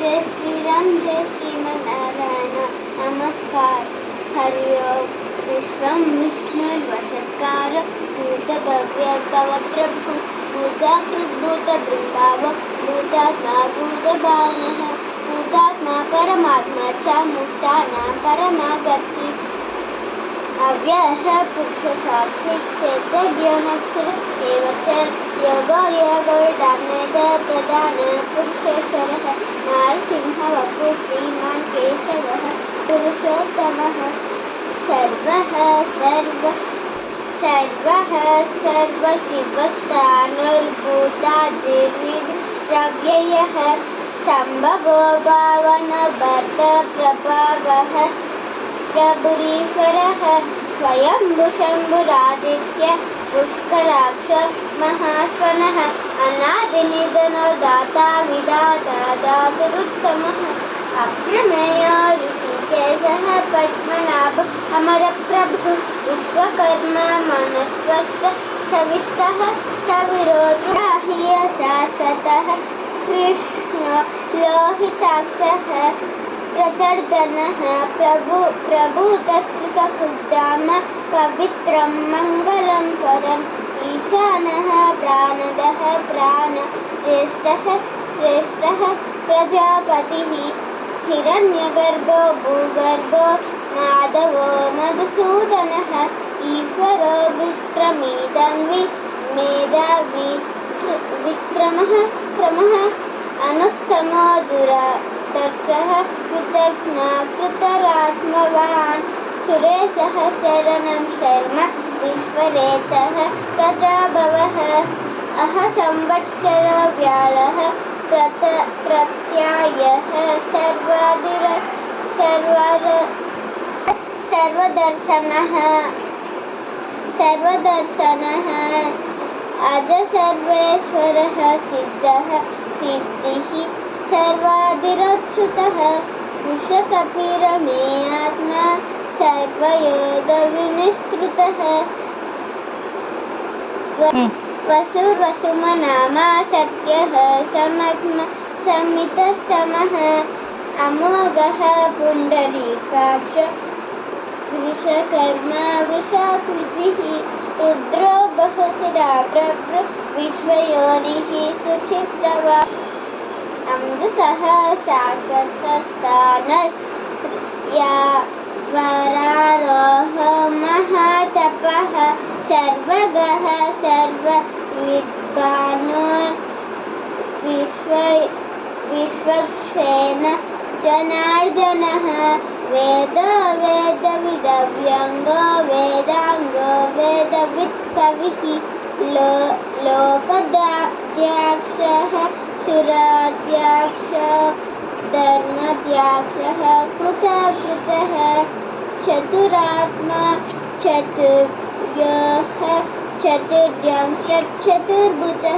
जय श्री राम जय श्रीमन्नारायण नमस्कार हरि ओम विश्वं विष्णुर्वषट्कार भूतभव्यर्भव प्रभु भूताकृद्भूतबृन्दाव भूतात्मा भूतभावनः भूतात्मा परमात्मा च मुक्तानां परमागतिः अव्ययः पुरुषसाक्षी क्षेत्रज्ञानक्षर एव च योगो योगविदानयः प्रधानपुरुषेश्वरः नारसिंहवपुः श्रीमान् केशवः पुरुषोत्तमः सर्वः सर्वशिवस्थाणुर्भूतादिर्निरव्ययः सम्भवो भावनभर्त प्रभावः प्रभुरीश्वरः स्वयंभुशम्भुरादित्य पुष्कराक्ष महास्वनः अनादिनिधनो दाता विधाता दातुरुत्तमः अप्रमेयो ऋषिकेशः पद्मनाभ अमरप्रभुः विश्वकर्मा मनस्त्वष्ट सविस्तः सविरोधुराह्य शाश्वतः कृष्णो लोहिताक्षः प्रदर्दनः प्रभूतश्रुतकुद्धाम पवित्रं मङ्गलं परम् ईशानः प्राणदः प्राणज्येष्ठः श्रेष्ठः प्रजापतिः हिरण्यगर्भो भूगर्भो माधवो मधुसूदनः ईश्वरो विक्रमीदन्वि मेधावी विक्रमः अनुत्तमो दुरादर्शः कृतज्ञ कृतरात्मवान् सुरेशः शरणं शर्म विश्वरेतः प्रजाभवः संवत्सरो व्यालः प्रत्यायः सर्वदर्शनः अज सर्वेश्वरः सिद्धः सिद्धिः सर्वादिरच्युतः वृषकपिरमे आत्मा सर्वयोगविनिष्कृतः वसुर्वसुमनामा सत्यः समितः समः अमोघः पुण्डरीकाक्ष वृषकर्मा वृषाकृतिः रुद्रो बहुशिरा प्रभृ विश्वयोनिः शुचिस्रवा अमृतः शाश्वतस्थानः वरारोह महातपः सर्वगः सर्वविद्वान् विश्वक्षेण जनार्दनः वेदविदव्यङ्गो वेदाङ्गो वेदवित्कविः लोकदाद्याक्षः सुराद्याक्षो धर्मद्याक्षः कृतः चतुरात्मा चतुर्योः चतुर्यं चतुर्भुजः